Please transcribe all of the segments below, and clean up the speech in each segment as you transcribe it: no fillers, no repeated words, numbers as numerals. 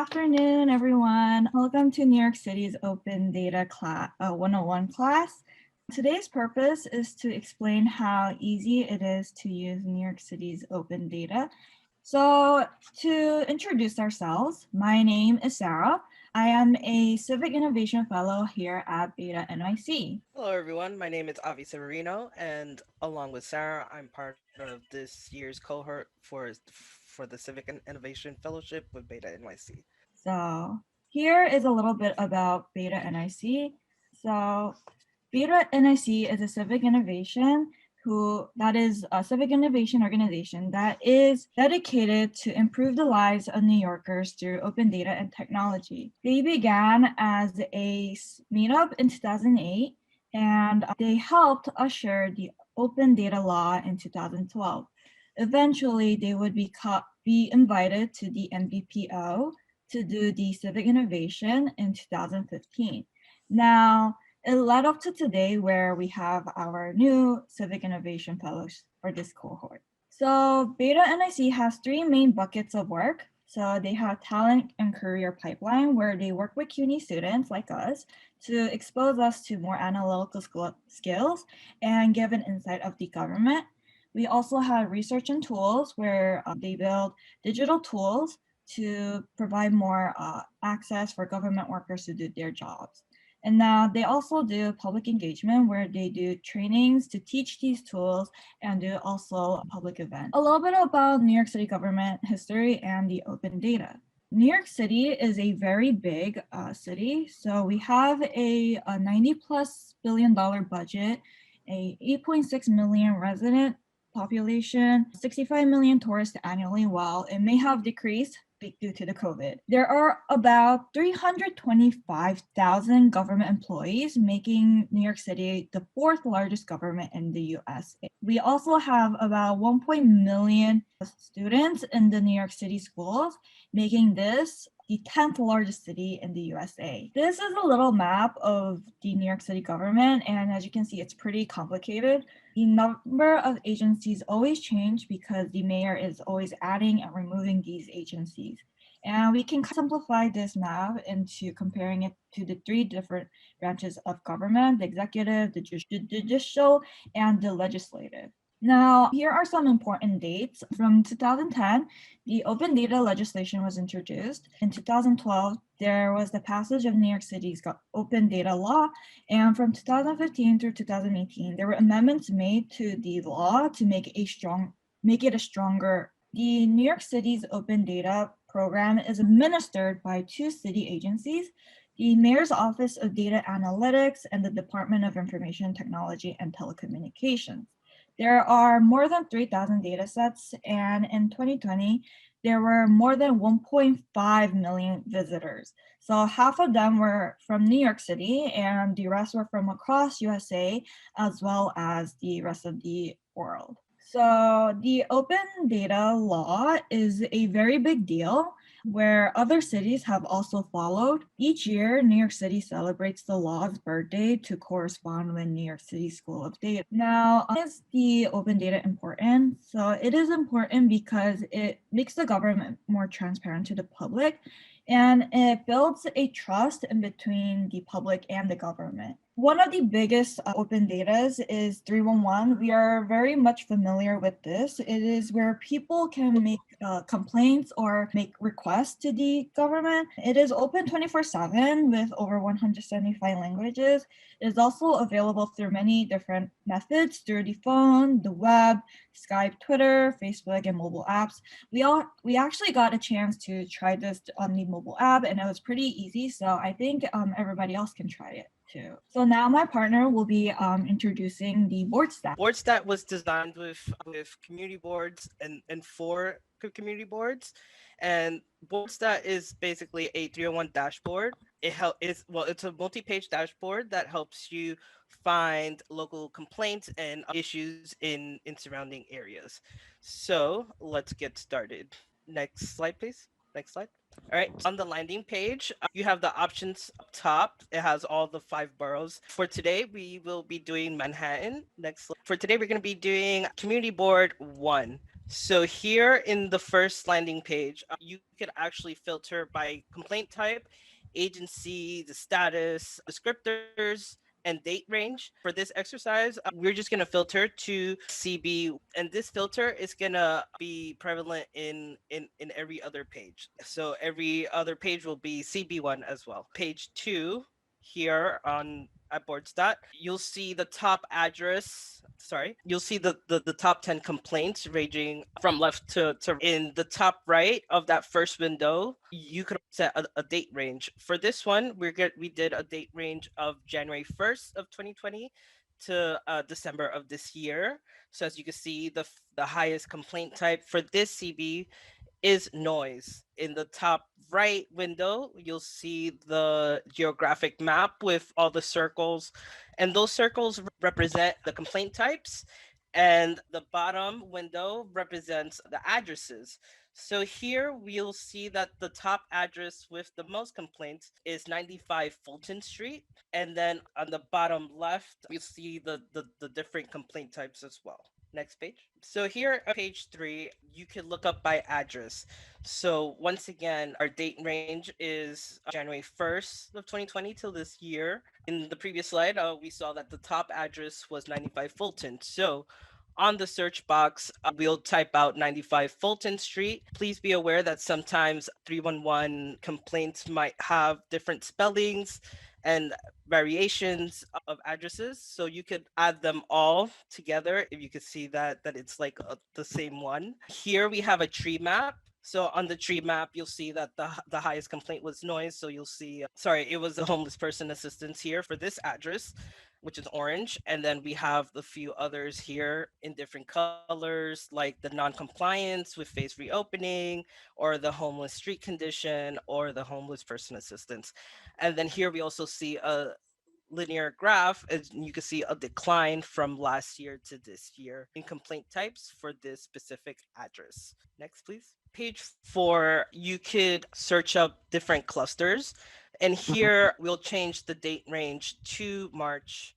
afternoon, everyone. Welcome to New York City's Open Data 101 class. Today's purpose is to explain how easy it is to use New York City's open data. So to introduce ourselves, my name is Sarah. I am a Civic Innovation Fellow here at Beta NYC. Hello, everyone. My name is Avi Severino, and along with Sarah, I'm part of this year's cohort for the Civic and Innovation Fellowship with Beta NYC. So here is a little bit about Beta NIC. So Beta NIC is a civic innovation that is a civic innovation organization that is dedicated to improve the lives of New Yorkers through open data and technology. They began as a meetup in 2008, and they helped usher the open data law in 2012. Eventually, they would be invited to the NBPO to do the civic innovation in 2015. Now, it led up to today where we have our new civic innovation fellows for this cohort. So Beta NIC has three main buckets of work. So they have talent and career pipeline where they work with CUNY students like us to expose us to more analytical skills and give an insight of the government. We also have research and tools where they build digital tools to provide more access for government workers to do their jobs. And now they also do public engagement where they do trainings to teach these tools and do also public events. A little bit about New York City government history and the open data. New York City is a very big city. So we have a 90 plus billion dollar budget, a 8.6 million resident population, 65 million tourists annually, while it may have decreased due to the COVID. There are about 325,000 government employees, making New York City the fourth largest government in the US. We also have about 1 million students in the New York City schools, making this the 10th largest city in the USA. This is a little map of the New York City government, and as you can see, it's pretty complicated. The number of agencies always change because the mayor is always adding and removing these agencies. And we can simplify this map into comparing it to the three different branches of government: the executive, the judicial, and the legislative. Now, here are some important dates. From 2010, the open data legislation was introduced. In 2012, there was the passage of New York City's open data law. And from 2015 through 2018, there were amendments made to the law to make it a stronger. The New York City's open data program is administered by two city agencies: the Mayor's Office of Data Analytics and the Department of Information Technology and Telecommunications. There are more than 3,000 data sets, and in 2020, there were more than 1.5 million visitors. So half of them were from New York City, and the rest were from across USA, as well as the rest of the world. So the open data law is a very big deal where other cities have also followed. Each year, New York City celebrates the law's birthday to correspond with New York City School of Data. Now, is the open data important? So it is important because it makes the government more transparent to the public, and it builds a trust in between the public and the government. One of the biggest open datas is 311. We are very much familiar with this. It is where people can make complaints or make requests to the government. It is open 24/7 with over 175 languages. It is also available through many different methods, through the phone, the web, Skype, Twitter, Facebook, and mobile apps. We actually got a chance to try this on the mobile app, and it was pretty easy. So I think everybody else can try it too. So now my partner will be introducing the Wordstat. Wordstat was designed with community boards and four community boards, and Wordstat is basically a 301 dashboard. It's a multi-page dashboard that helps you find local complaints and issues in surrounding areas. So let's get started. Next slide, please. Next slide. All right, on the landing page, you have the options up top. It has all the five boroughs. For today, we will be doing Manhattan. Next slide. For today, we're going to be doing Community Board 1. So here in the first landing page, you could actually filter by complaint type, agency, the status, descriptors, and date range. For this exercise, we're just going to filter to CB, and this filter is going to be prevalent in every other page. So every other page will be CB1 as well. Page 2 here on at Boardstat, you'll see the top address. Sorry, you'll see the top 10 complaints ranging from left to in the top right of that first window. You could set a date range. For this one, we did a date range of January 1st of 2020 to December of this year. So as you can see, the highest complaint type for this CB is noise. In the top right window, you'll see the geographic map with all the circles, and those circles represent the complaint types, and the bottom window represents the addresses. So here we'll see that the top address with the most complaints is 95 Fulton Street. And then on the bottom left, we see the different complaint types as well. Next page. So here on page 3, you can look up by address. So once again, our date range is January 1st of 2020 till this year. In the previous slide, we saw that the top address was 95 Fulton. So on the search box, we'll type out 95 Fulton Street. Please be aware that sometimes 311 complaints might have different spellings and variations of addresses, so you could add them all together if you could see that it's like the same one. Here we have a tree map. So on the tree map, you'll see that the highest complaint was noise. So you'll see, sorry, it was the homeless person assistance here for this address, which is orange. And then we have the few others here in different colors, like the non-compliance with phase reopening, or the homeless street condition, or the homeless person assistance. And then here we also see a linear graph, as you can see a decline from last year to this year in complaint types for this specific address. Next, please. Page 4, you could search up different clusters. And Mhm. here we'll change the date range to March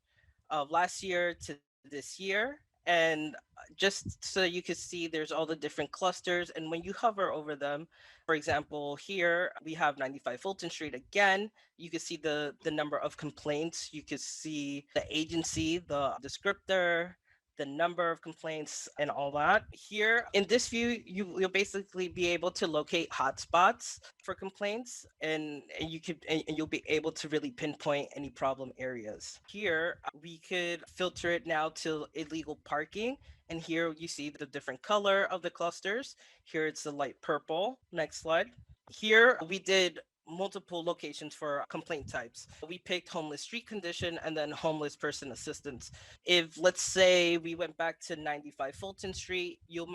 of last year to this year. And just so you can see, there's all the different clusters. And when you hover over them, for example, here we have 95 Fulton Street again. You can see the number of complaints. You can see the agency, the descriptor, the number of complaints, and all that. Here in this view, you'll basically be able to locate hotspots for complaints, and you could and you'll be able to really pinpoint any problem areas. Here we could filter it now to illegal parking, and here you see the different color of the clusters. Here it's the light purple. Next slide. Here we did multiple locations for complaint types. We picked homeless street condition and then homeless person assistance. If let's say we went back to 95 Fulton Street, you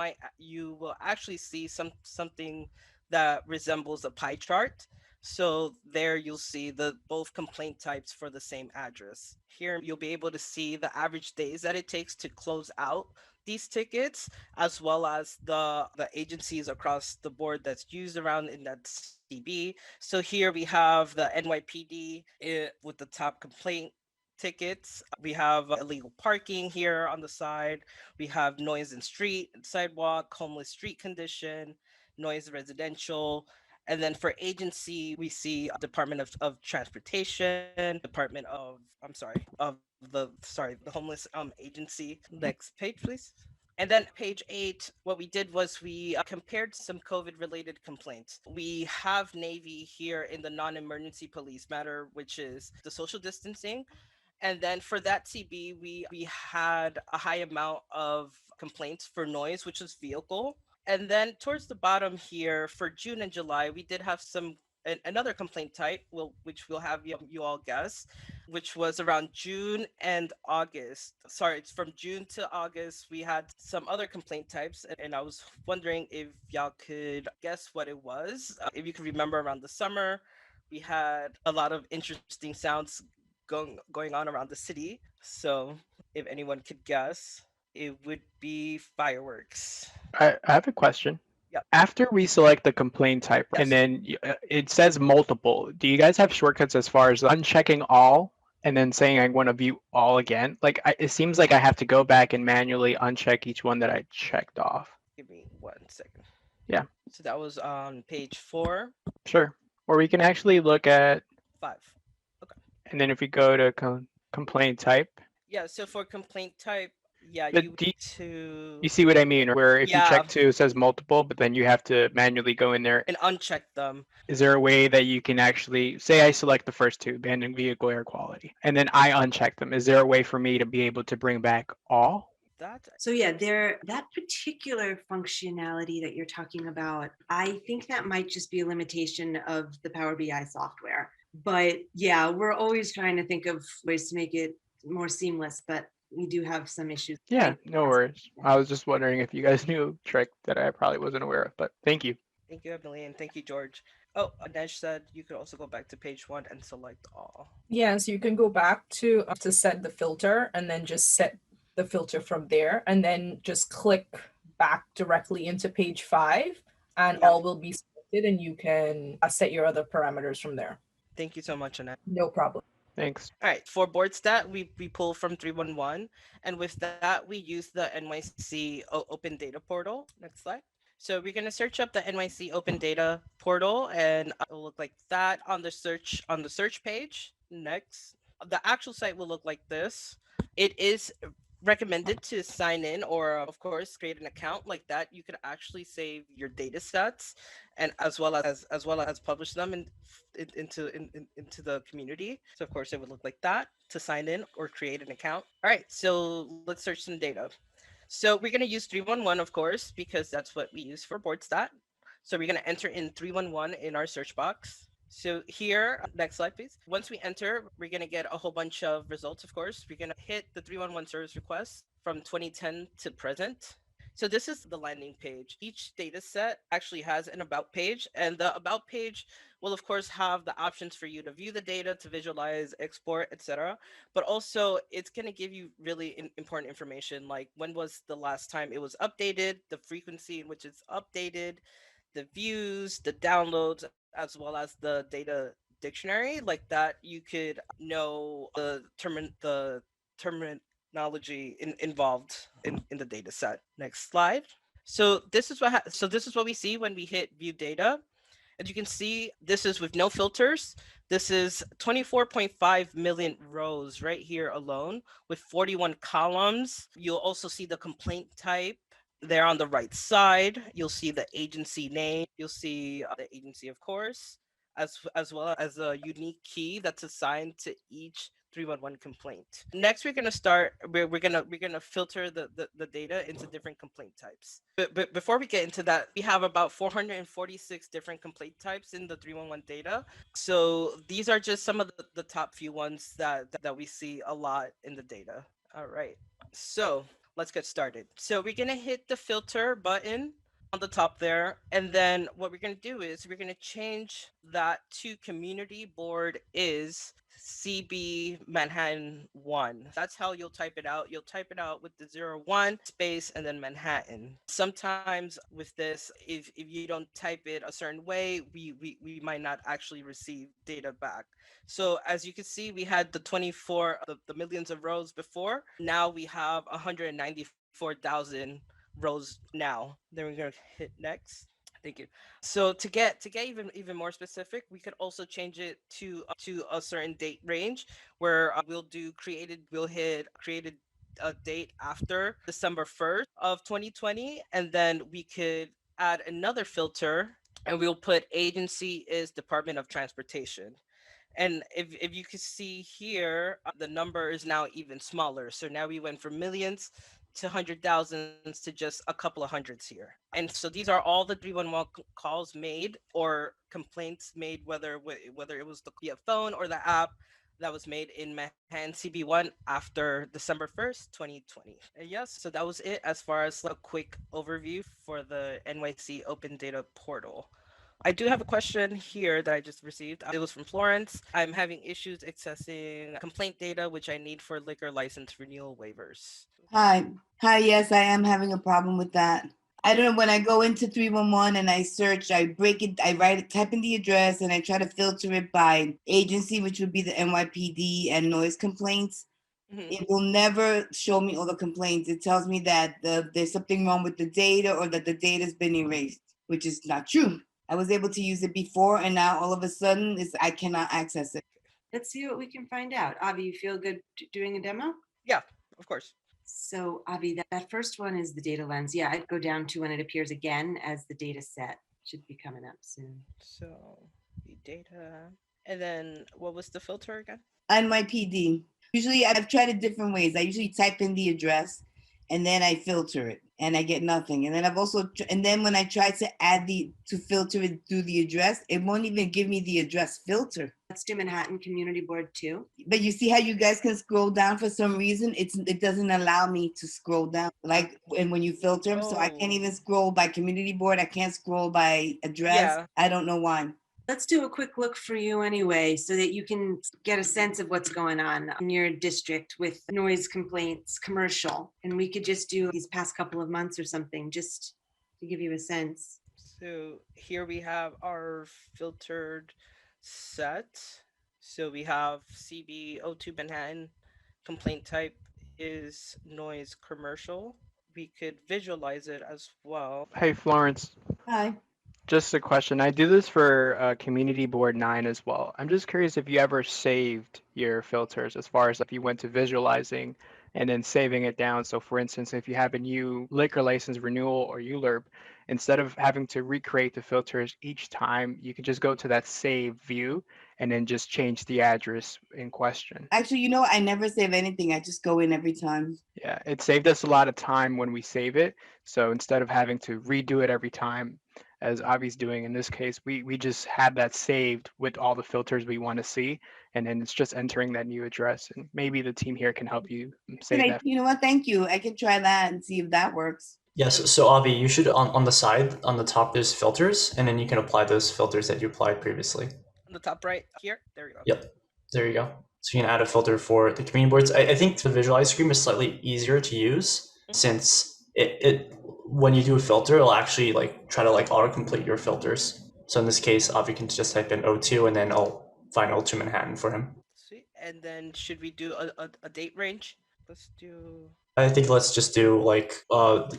will actually see something that resembles a pie chart. So there you'll see the both complaint types for the same address. Here you'll be able to see the average days that it takes to close out these tickets, as well as the agencies across the board that's used around in that CB. So here we have the NYPD with the top complaint tickets. We have illegal parking here on the side. We have noise in street, sidewalk, homeless street condition, noise residential. And then for agency, we see Department of Transportation, Department of, I'm sorry, of the homeless agency. Next page, please. And then page 8, what we did was we compared some COVID related complaints. We have Navy here in the non emergency police matter, which is the social distancing. And then for that CB, we had a high amount of complaints for noise, which was vehicle. And then towards the bottom here for June and July, we did have another complaint type, which we'll have you all guess, which was around June and August. Sorry, it's from June to August. We had some other complaint types, and I was wondering if y'all could guess what it was. If you could remember around the summer, we had a lot of interesting sounds going on around the city. So if anyone could guess, it would be fireworks. I have a question. Yep. After we select the complaint type and Yes. then it says multiple, do you guys have shortcuts as far as unchecking all and then saying I want to view all again? Like it seems like I have to go back and manually uncheck each one that I checked off. Give me 1 second. Yeah. So that was on page 4, Sure. Or we can actually look at, 5. Okay. and then if we go to complaint type, Yeah. So for complaint type, yeah, but you you see what I mean? Where if you yeah, check 2, it says multiple, but then you have to manually go in there. and uncheck them. Is there a way that you can actually say I select the first 2, abandoned vehicle air quality, and then I uncheck them? Is there a way for me to be able to bring back all? That So yeah, that particular functionality that you're talking about, I think that might just be a limitation of the Power BI software. But yeah, we're always trying to think of ways to make it more seamless, but we do have some issues. Yeah, no worries. I was just wondering if you guys knew a trick that I probably wasn't aware of, but thank you. Thank you, Emily, and thank you, George. Oh, Anesh said you could also go back to page 1 and select all. Yeah, so you can go back to set the filter and then just set the filter from there and then just click back directly into page 5 and Yeah. all will be selected and you can set your other parameters from there. Thank you so much, Anesh. No problem. Thanks. All right, for Wordstat, we pull from 311, and with that, we use the NYC Open Data portal. Next slide. So we're going to search up the NYC Open Data portal, and it'll look like that on the search page. Next, the actual site will look like this. It is recommended to sign in or of course create an account. Like that you could actually save your data sets and as well as publish them into the community. So of course it would look like that to sign in or create an account. All right, so let's search some data. So we're going to use 311 of course because that's what we use for Wordstat. So we're going to enter in 311 in our search box. So here, next slide, please. Once we enter, we're going to get a whole bunch of results, of course. We're going to hit the 311 service request from 2010 to present. So this is the landing page. Each data set actually has an about page, and the about page will, of course, have the options for you to view the data, to visualize, export, etc. But also, it's going to give you really important information, like when was the last time it was updated, the frequency in which it's updated, the views, the downloads, as well as the data dictionary. Like that, you could know the terminology involved in the data set. Next slide. So this is what we see when we hit view data. As you can see, this is with no filters. This is 24.5 million rows right here alone with 41 columns. You'll also see the complaint type there on the right side. You'll see the agency name. You'll see the agency, of course, as well as a unique key that's assigned to each 311 complaint. Next, we're gonna filter the data into different complaint types. But before we get into that, we have about 446 different complaint types in the 311 data. So these are just some of the top few ones that we see a lot in the data. All right. So let's get started. So we're gonna hit the filter button on the top there, and then what we're gonna do is we're gonna change that to community board is CB Manhattan 1. That's how you'll type it out. You'll type it out with the 01 space and then Manhattan. Sometimes with this, if you don't type it a certain way, we might not actually receive data back. So as you can see, we had the 24, the millions of rows before. Now we have 194,000 rows now. Then we're gonna hit next. Thank you. So to get even more specific, we could also change it to a certain date range where we'll hit created a date after December 1st of 2020, and then we could add another filter and we'll put agency is Department of Transportation. And if you can see here, the number is now even smaller. So now we went from millions to 100,000s to just a couple of hundreds here. And so these are all the 311 calls made or complaints made, whether it was via phone or the app that was made in Manhattan CB1 after December 1st, 2020. And yes, so that was it as far as a quick overview for the NYC Open Data portal. I do have a question here that I just received. It was from Florence. I'm having issues accessing complaint data, which I need for liquor license renewal waivers. Hi, yes, I am having a problem with that. I don't know, when I go into 311 and I search, I type in the address and I try to filter it by agency, which would be the NYPD and noise complaints. It will never show me all the complaints. It tells me that there's something wrong with the data or that the data's been erased, which is not true. I was able to use it before, and now all of a sudden I cannot access it. Let's see what we can find out. Avi, you feel good doing a demo? Yeah, of course. So Avi, that first one is the data lens. Yeah, I'd go down to when it appears again as the data set. Should be coming up soon. So the data, and then what was the filter again? NYPD. Usually I've tried it different ways. I usually type in the address and then I filter it and I get nothing. And then I've also, and then when I try to to filter it through the address, it won't even give me the address filter. Let's do Manhattan Community Board 2. But you see how you guys can scroll down for some reason? It doesn't allow me to scroll down like and when you filter them. So I can't even scroll by community board. I can't scroll by address. Yeah. I don't know why. Let's do a quick look for you anyway, so that you can get a sense of what's going on in your district with noise complaints, commercial. And we could just do these past couple of months or something, just to give you a sense. So here we have our filtered set. So we have CB02 Manhattan. Complaint type is noise commercial. We could visualize it as well. Hey, Florence. Hi. Just a question. I do this for Community Board 9 as well. I'm just curious if you ever saved your filters as far as if you went to visualizing and then saving it down. So for instance, if you have a new liquor license renewal or ULURP, instead of having to recreate the filters each time, you can just go to that save view and then just change the address in question. Actually, I never save anything. I just go in every time. Yeah, it saved us a lot of time when we save it. So instead of having to redo it every time, as Avi's doing in this case, we just have that saved with all the filters we want to see, and then it's just entering that new address. And maybe the team here can help you save Okay, that. you know what? Thank you. I can try that and see if that works. Yes, so Avi, you should on the side, on the top, there's filters, and then you can apply those filters that you applied previously. On the top right here, there we go. Yep, there you go. So you can add a filter for the community boards. I think the visualize screen is slightly easier to use since it when you do a filter, it'll actually try to autocomplete your filters. So in this case, Avi can just type in O2 and then I'll find O2 Manhattan for him. Sweet. And then should we do a date range? Let's do. I think let's just do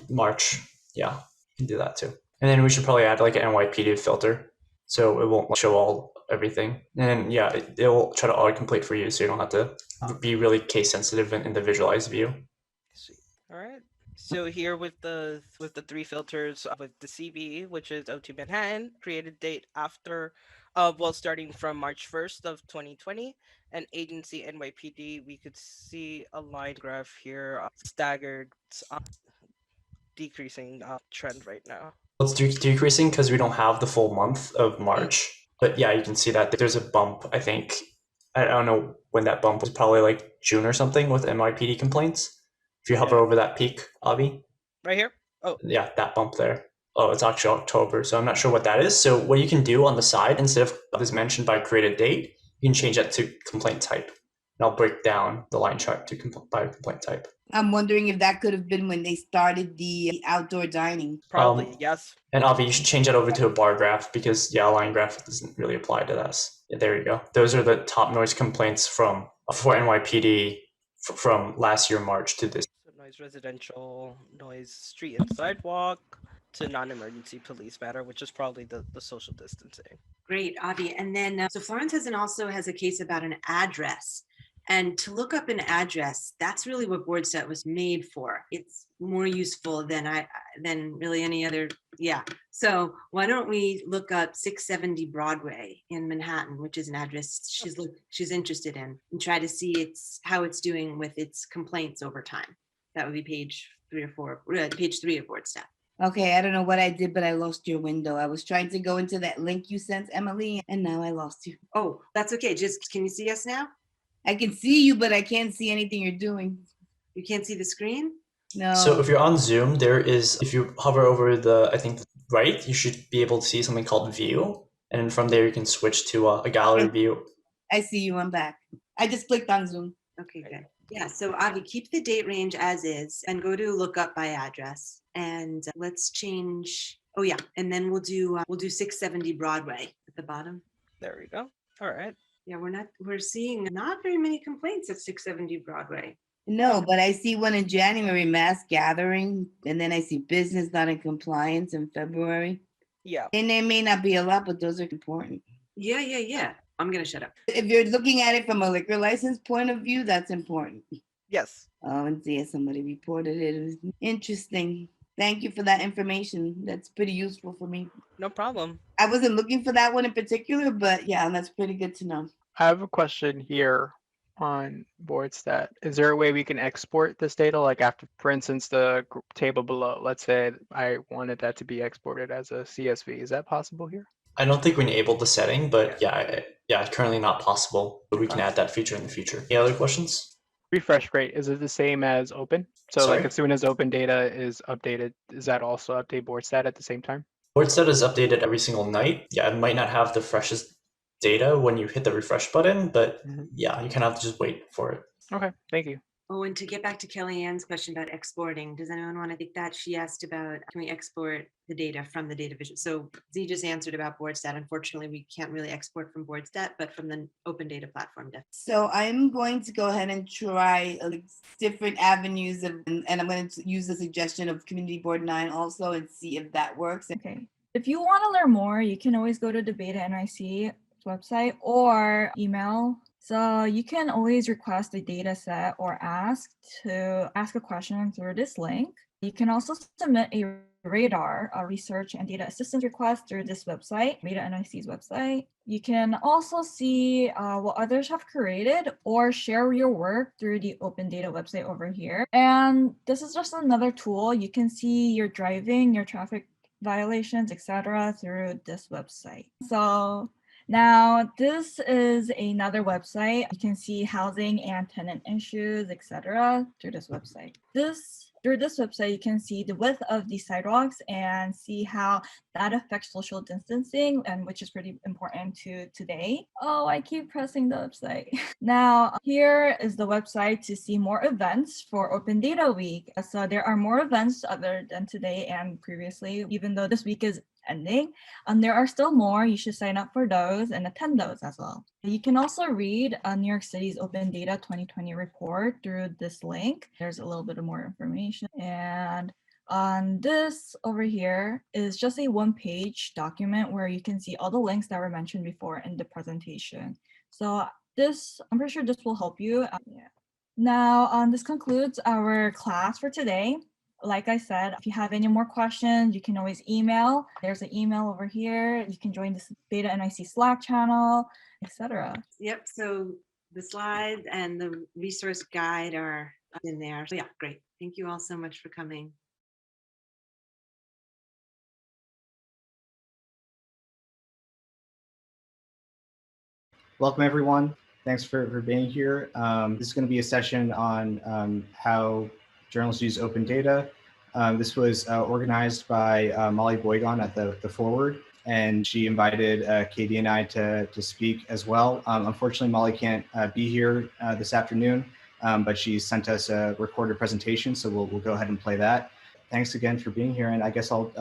March. Yeah, you can do that too. And then we should probably add an NYPD filter, so it won't show everything. And then yeah, it will try to autocomplete for you, so you don't have to be really case sensitive in the visualize view. Sweet. All right. So here with the three filters, with the CB, which is O2 Manhattan, created date after, starting from March 1st of 2020, and agency NYPD, we could see a line graph here, staggered, decreasing trend right now. It's decreasing because we don't have the full month of March. But yeah, you can see that there's a bump. I think I don't know when that bump was, probably June or something with NYPD complaints. If you hover over that peak, Avi. Right here? Oh. Yeah, that bump there. Oh, it's actually October, so I'm not sure what that is. So what you can do on the side, instead of what is mentioned by created date, you can change that to complaint type. And I'll break down the line chart by complaint type. I'm wondering if that could have been when they started the outdoor dining. Probably, yes. And Avi, you should change that over to a bar graph because a line graph doesn't really apply to this. Yeah, there you go. Those are the top noise complaints for NYPD from last year March to this. So noise residential, noise street and sidewalk, to non-emergency police matter, which is probably the social distancing. Great, Avi. And then, so Florence also has a case about an address. And to look up an address, that's really what Wordstat was made for. It's more useful than really any other. Yeah. So why don't we look up 670 Broadway in Manhattan, which is an address she's interested in, and try to see how it's doing with its complaints over time. That would be page 3 of Wordstat. Okay, I don't know what I did, but I lost your window. I was trying to go into that link you sent, Emily, and now I lost you. Oh, that's okay. Can you see us now? I can see you, but I can't see anything you're doing. You can't see the screen? No. So if you're on Zoom, if you hover over right, you should be able to see something called view. And from there, you can switch to a gallery view. I see you. I'm back. I just clicked on Zoom. Okay, good. Yeah, so Avi, keep the date range as is and go to look up by address. And let's change. Oh yeah, and then we'll do 670 Broadway at the bottom. There we go. All right. Yeah, we're seeing not very many complaints at 670 Broadway. No, but I see one in January, mass gathering, and then I see business not in compliance in February. Yeah. And there may not be a lot, but those are important. Yeah. I'm gonna shut up. If you're looking at it from a liquor license point of view, that's important. Yes. Oh, and see, somebody reported it. It was interesting. Thank you for that information. That's pretty useful for me. No problem. I wasn't looking for that one in particular, but yeah, that's pretty good to know. I have a question here on Boardstat. Is there a way we can export this data? Like after, for instance, the table below, let's say I wanted that to be exported as a CSV. Is that possible here? I don't think we enabled the setting, but yeah, currently not possible, but we can add that feature in the future. Any other questions? Refresh rate, is it the same as open? So Sorry? like as soon as open data is updated, is that also update Boardstat at the same time? Wordstat is updated every single night. Yeah, it might not have the freshest data when you hit the refresh button, but yeah, you kind of have to just wait for it. Okay, thank you. Oh, and to get back to Kellyanne's question about exporting, does anyone want to take that? She asked about, can we export the data from the data vision? So Z just answered about Wordstat. Unfortunately, we can't really export from Wordstat, but from the open data platform. So I'm going to go ahead and try different avenues and I'm going to use the suggestion of Community Board 9 also and see if that works. Okay. If you want to learn more, you can always go to the Beta NYC website or email. So you can always request a data set or ask a question through this link. You can also submit a radar, a research and data assistance request through this website, Beta NYC's website. You can also see what others have created or share your work through the Open Data website over here. And this is just another tool. You can see your driving, your traffic violations, etc. through this website. So now this is another website. You can see housing and tenant issues, etc. through this website. Through this website, you can see the width of the sidewalks and see how that affects social distancing, and which is pretty important to today. Oh, I keep pressing the website. Now, here is the website to see more events for Open Data Week. So there are more events other than today and previously, even though this week is ending. There are still more. You should sign up for those and attend those as well. You can also read New York City's Open Data 2020 report through this link. There's a little bit of more information. And on this over here is just a one-page document where you can see all the links that were mentioned before in the presentation. So I'm pretty sure this will help you. Now, this concludes our class for today. Like I said, if you have any more questions, you can always email. There's an email over here. You can join this Beta NYC Slack channel, etc. Yep. So the slides and the resource guide are in there. So yeah, great. Thank you all so much for coming. Welcome, everyone. Thanks for being here. This is going to be a session on how journalists use open data. This was organized by Molly Boygan at the Forward, and she invited Katie and I to speak as well. Unfortunately, Molly can't be here this afternoon, but she sent us a recorded presentation, so we'll go ahead and play that. Thanks again for being here, and I guess I'll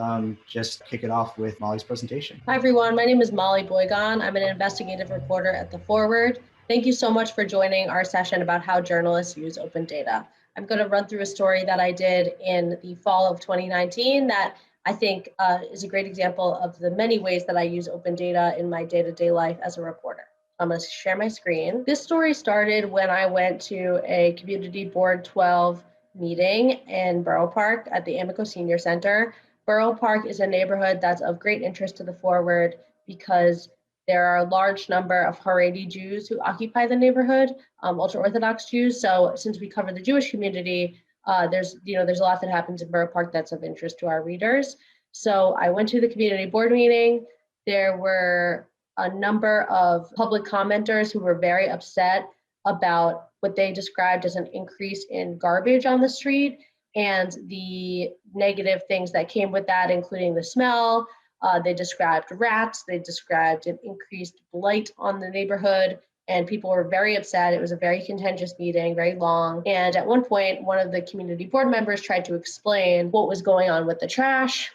just kick it off with Molly's presentation. Hi, everyone. My name is Molly Boygan. I'm an investigative reporter at the Forward. Thank you so much for joining our session about how journalists use open data. I'm going to run through a story that I did in the fall of 2019 that I think is a great example of the many ways that I use open data in my day-to-day life as a reporter. I'm going to share my screen. This story started when I went to a Community Board 12 meeting in Borough Park at the Amico Senior Center. Borough Park is a neighborhood that's of great interest to the Forward because there are a large number of Haredi Jews who occupy the neighborhood, ultra-Orthodox Jews. So since we cover the Jewish community, there's a lot that happens in Borough Park that's of interest to our readers. So I went to the community board meeting. There were a number of public commenters who were very upset about what they described as an increase in garbage on the street and the negative things that came with that, including the smell. They described rats, they described an increased blight on the neighborhood, and people were very upset. It was a very contentious meeting, very long. And at one point, one of the community board members tried to explain what was going on with the trash.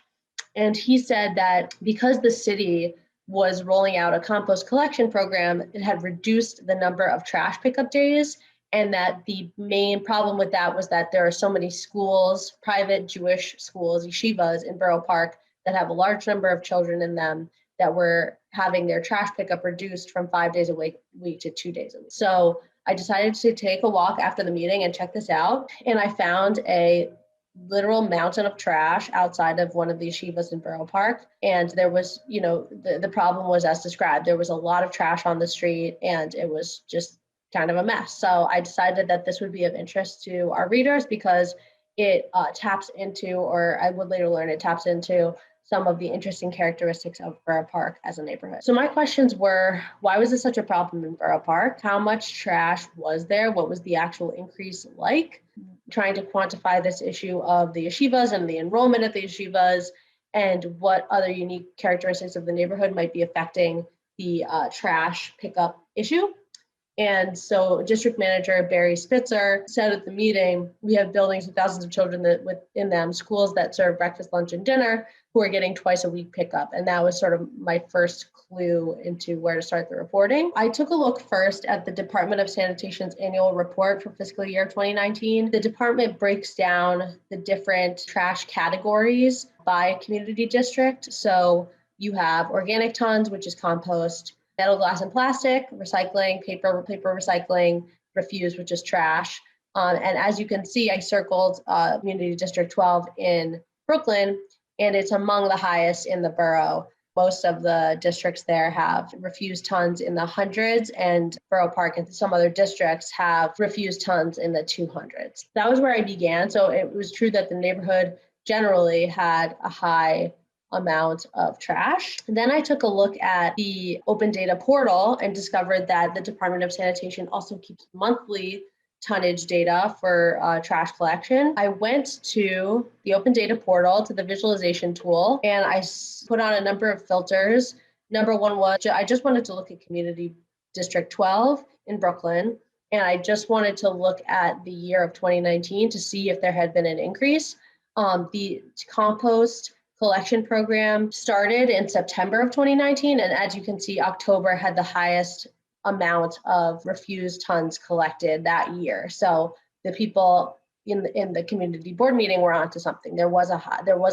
And he said that because the city was rolling out a compost collection program, it had reduced the number of trash pickup days. And that the main problem with that was that there are so many schools, private Jewish schools, yeshivas in Borough Park that have a large number of children in them that were having their trash pickup reduced from 5 days a week to 2 days a week. So I decided to take a walk after the meeting and check this out. And I found a literal mountain of trash outside of one of the yeshivas in Borough Park. And there was, the problem was as described. There was a lot of trash on the street and it was just kind of a mess. So I decided that this would be of interest to our readers because it taps into, or I would later learn it taps into some of the interesting characteristics of Borough Park as a neighborhood. So my questions were, why was this such a problem in Borough Park? How much trash was there? What was the actual increase like? Trying to quantify this issue of the yeshivas and the enrollment at the yeshivas, and what other unique characteristics of the neighborhood might be affecting the trash pickup issue. And so District Manager Barry Spitzer said at the meeting, we have buildings with thousands of children within them, schools that serve breakfast, lunch, and dinner, who are getting twice a week pickup. And that was sort of my first clue into where to start the reporting. I took a look first at the Department of Sanitation's annual report for fiscal year 2019. The department breaks down the different trash categories by community district. So you have organic tons, which is compost, metal, glass, and plastic, recycling, paper recycling, refuse, which is trash. And as you can see, I circled Community District 12 in Brooklyn, and it's among the highest in the borough. Most of the districts there have refuse tons in the hundreds, and Borough Park and some other districts have refuse tons in the 200s. That was where I began. So it was true that the neighborhood generally had a high amount of trash. Then I took a look at the Open Data portal and discovered that the Department of Sanitation also keeps monthly tonnage data for trash collection. I went to the Open Data portal, to the visualization tool, and I put on a number of filters. Number one was, I just wanted to look at Community District 12 in Brooklyn, and I just wanted to look at the year of 2019 to see if there had been an increase. The compost collection program started in September of 2019, and as you can see, October had the highest amount of refuse tons collected that year. So the people in the community board meeting were onto something. There was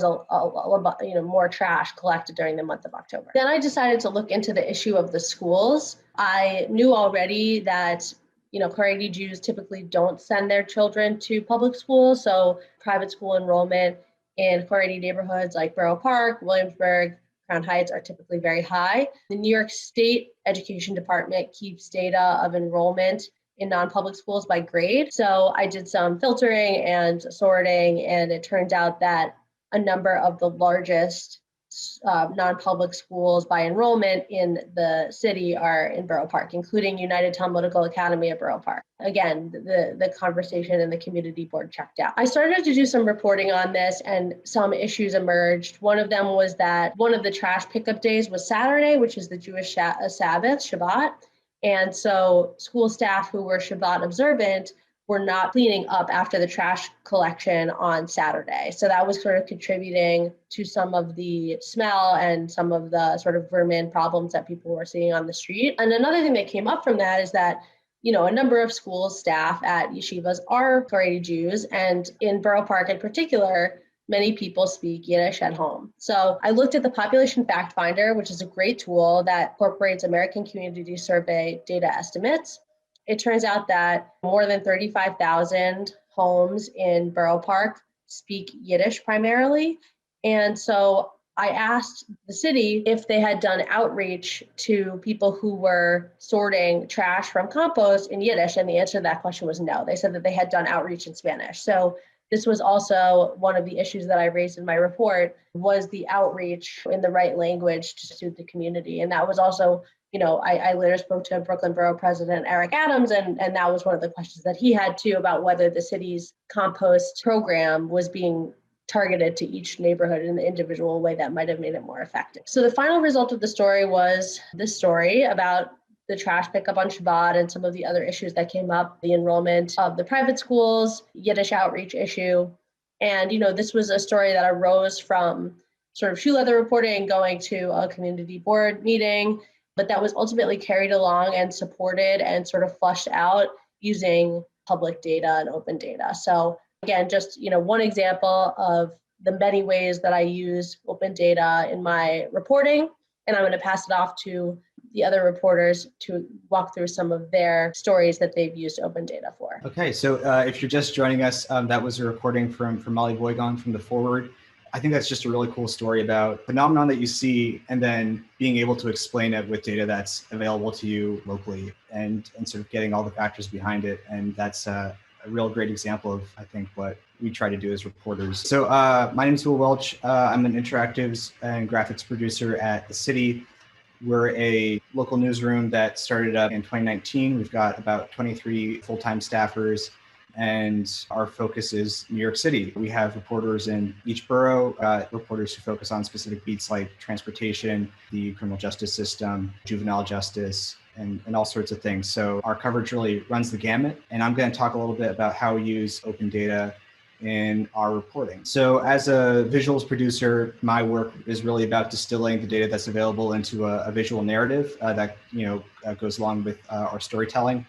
more trash collected during the month of October. Then I decided to look into the issue of the schools. I knew already that Haredi Jews typically don't send their children to public schools, so private school enrollment in Haredi neighborhoods like Borough Park, Williamsburg, Crown Heights are typically very high. The New York State Education Department keeps data of enrollment in non-public schools by grade. So I did some filtering and sorting, and it turned out that a number of the largest non-public schools by enrollment in the city are in Borough Park, including United Talmudical Academy at Borough Park. Again, the conversation and the community board checked out. I started to do some reporting on this, and some issues emerged. One of them was that one of the trash pickup days was Saturday, which is the Jewish Sabbath, Shabbat. And so school staff who were Shabbat observant were not cleaning up after the trash collection on Saturday. So that was sort of contributing to some of the smell and some of the sort of vermin problems that people were seeing on the street. And another thing that came up from that is that, a number of school staff at yeshivas are Haredi Jews, and in Borough Park in particular, many people speak Yiddish at home. So I looked at the Population Fact Finder, which is a great tool that incorporates American Community Survey data estimates. It turns out that more than 35,000 homes in Borough Park speak Yiddish primarily. And so I asked the city if they had done outreach to people who were sorting trash from compost in Yiddish, and the answer to that question was no. They said that they had done outreach in Spanish. So this was also one of the issues that I raised in my report, was the outreach in the right language to suit the community. And that was also, I later spoke to Brooklyn Borough President Eric Adams, and that was one of the questions that he had too, about whether the city's compost program was being targeted to each neighborhood in the individual way that might have made it more effective. So the final result of the story was this story about the trash pickup on Shabbat and some of the other issues that came up, the enrollment of the private schools, Yiddish outreach issue. And, this was a story that arose from sort of shoe leather reporting, going to a community board meeting, but that was ultimately carried along and supported and sort of flushed out using public data and open data. So again, just one example of the many ways that I use open data in my reporting, and I'm going to pass it off to the other reporters to walk through some of their stories that they've used open data for. Okay, so if you're just joining us, that was a recording from Molly Boygon from The Forward. I think that's just a really cool story about a phenomenon that you see and then being able to explain it with data that's available to you locally and sort of getting all the factors behind it. And that's a real great example of, I think, what we try to do as reporters. So my name is Will Welch. I'm an interactives and graphics producer at the city. We're a local newsroom that started up in 2019. We've got about 23 full-time staffers, and our focus is New York City. We have reporters in each borough, reporters who focus on specific beats like transportation, the criminal justice system, juvenile justice, and all sorts of things. So our coverage really runs the gamut. And I'm going to talk a little bit about how we use open data in our reporting. So as a visuals producer, my work is really about distilling the data that's available into a visual narrative that goes along with our storytelling.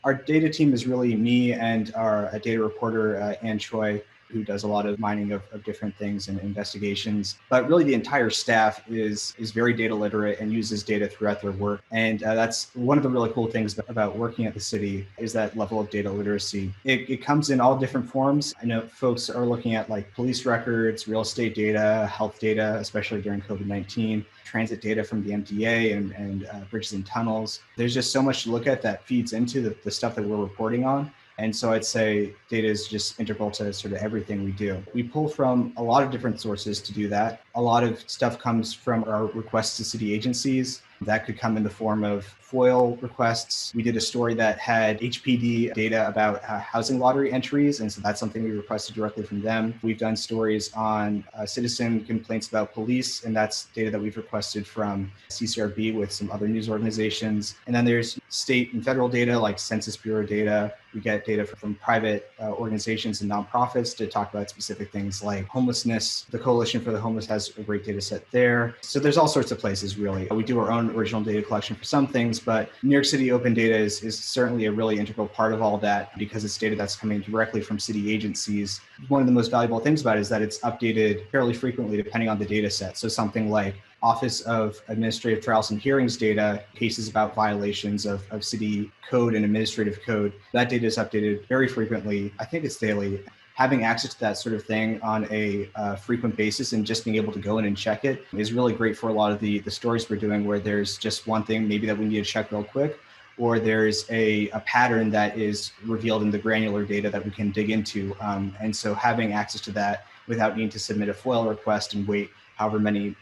Our data team is really me and our data reporter, Ann Choi, who does a lot of mining of different things and investigations. But really the entire staff is very data literate and uses data throughout their work. And that's one of the really cool things about working at the city is that level of data literacy. It comes in all different forms. I know folks are looking at like police records, real estate data, health data, especially during COVID-19, transit data from the MTA and bridges and tunnels. There's just so much to look at that feeds into the stuff that we're reporting on. And so I'd say data is just integral to sort of everything we do. We pull from a lot of different sources to do that. A lot of stuff comes from our requests to city agencies. That could come in the form of FOIL requests. We did a story that had HPD data about housing lottery entries, and so that's something we requested directly from them. We've done stories on citizen complaints about police, and that's data that we've requested from CCRB with some other news organizations. And then there's state and federal data like Census Bureau data. We get data from private organizations and nonprofits to talk about specific things like homelessness. The Coalition for the Homeless has a great data set there. So there's all sorts of places, really. We do our own original data collection for some things, but New York City Open Data is certainly a really integral part of all that because it's data that's coming directly from city agencies. One of the most valuable things about it is that it's updated fairly frequently depending on the data set. So something like Office of Administrative Trials and Hearings data, cases about violations of city code and administrative code, that data is updated very frequently. I think it's daily. Having access to that sort of thing on a frequent basis and just being able to go in and check it is really great for a lot of the stories we're doing where there's just one thing maybe that we need to check real quick, or there's a pattern that is revealed in the granular data that we can dig into. And so having access to that without needing to submit a FOIL request and wait however many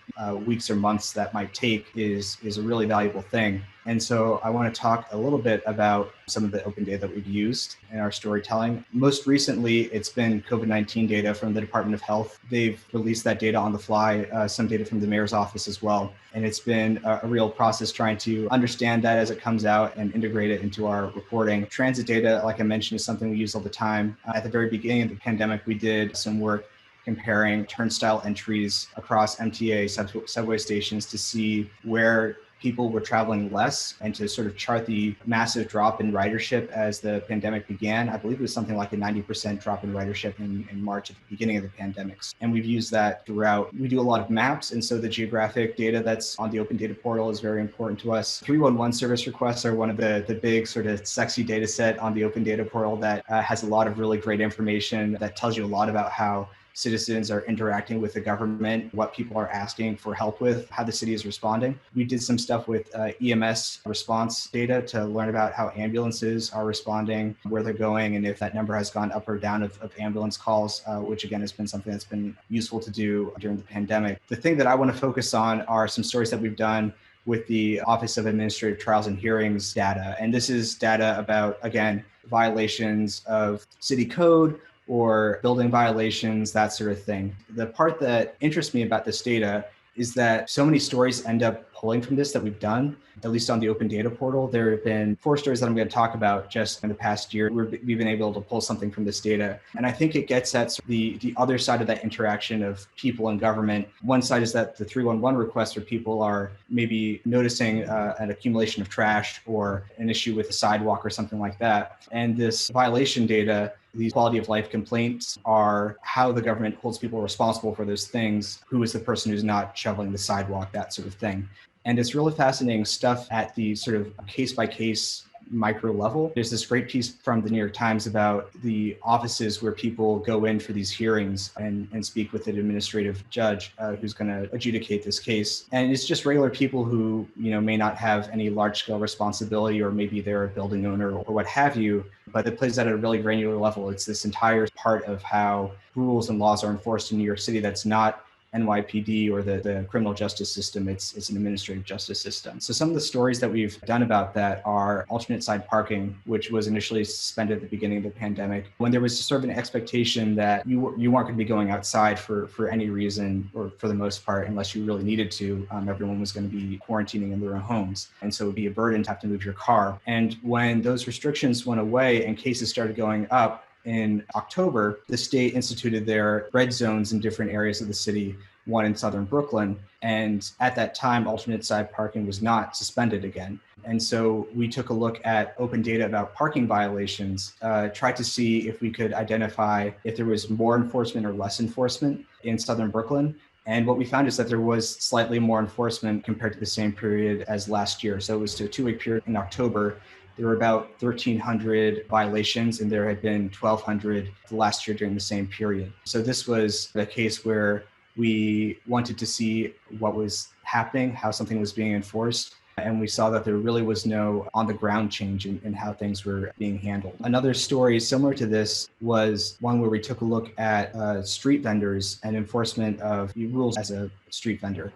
weeks or months that might take is a really valuable thing. And so I want to talk a little bit about some of the open data that we've used in our storytelling. Most recently, it's been COVID-19 data from the Department of Health. They've released that data on the fly, some data from the mayor's office as well. And it's been a real process trying to understand that as it comes out and integrate it into our reporting. Transit data, like I mentioned, is something we use all the time. At the very beginning of the pandemic, we did some work comparing turnstile entries across MTA subway stations to see where people were traveling less and to sort of chart the massive drop in ridership as the pandemic began. I believe it was something like a 90% drop in ridership in March at the beginning of the pandemics. And we've used that throughout. We do a lot of maps. And so the geographic data that's on the open data portal is very important to us. 311 service requests are one of the big sort of sexy data set on the open data portal that has a lot of really great information that tells you a lot about how citizens are interacting with the government, what people are asking for help with, how the city is responding. We did some stuff with EMS response data to learn about how ambulances are responding, where they're going, and if that number has gone up or down of ambulance calls, which again has been something that's been useful to do during the pandemic. The thing that I want to focus on are some stories that we've done with the Office of Administrative Trials and Hearings data. And this is data about, again, violations of city code, or building violations, that sort of thing. The part that interests me about this data is that so many stories end up pulling from this that we've done, at least on the Open Data portal. There have been 4 stories that I'm going to talk about just in the past year. We've been able to pull something from this data. And I think it gets at the other side of that interaction of people and government. One side is that the 311 requests where people are maybe noticing an accumulation of trash or an issue with a sidewalk or something like that. And this violation data, these quality of life complaints, are how the government holds people responsible for those things. Who is the person who's not shoveling the sidewalk, that sort of thing. And it's really fascinating stuff at the sort of case by case micro level. There's this great piece from the New York Times about the offices where people go in for these hearings and speak with an administrative judge who's going to adjudicate this case. And it's just regular people who, may not have any large scale responsibility, or maybe they're a building owner or what have you, but it plays at a really granular level. It's this entire part of how rules and laws are enforced in New York City that's not NYPD or the criminal justice system. It's an administrative justice system. So some of the stories that we've done about that are alternate side parking, which was initially suspended at the beginning of the pandemic, when there was sort of an expectation that you weren't going to be going outside for any reason, or for the most part, unless you really needed to. Everyone was going to be quarantining in their own homes. And so it would be a burden to have to move your car. And when those restrictions went away and cases started going up, in October, the state instituted their red zones in different areas of the city, one in southern Brooklyn. And at that time, alternate side parking was not suspended again. And so we took a look at open data about parking violations, tried to see if we could identify if there was more enforcement or less enforcement in southern Brooklyn. And what we found is that there was slightly more enforcement compared to the same period as last year. So it was a 2-week period in October. There were about 1,300 violations, and there had been 1,200 last year during the same period. So this was a case where we wanted to see what was happening, how something was being enforced, and we saw that there really was no on-the-ground change in how things were being handled. Another story similar to this was one where we took a look at street vendors and enforcement of rules as a street vendor.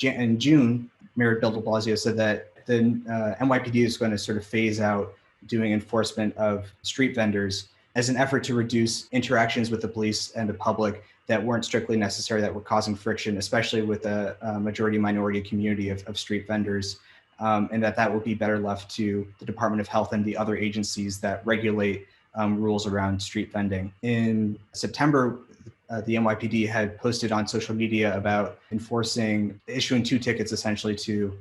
In June, Mayor Bill de Blasio said that the NYPD is going to sort of phase out doing enforcement of street vendors as an effort to reduce interactions with the police and the public that weren't strictly necessary, that were causing friction, especially with a majority minority community of street vendors, and that would be better left to the Department of Health and the other agencies that regulate rules around street vending. In September, the NYPD had posted on social media about issuing 2 tickets essentially to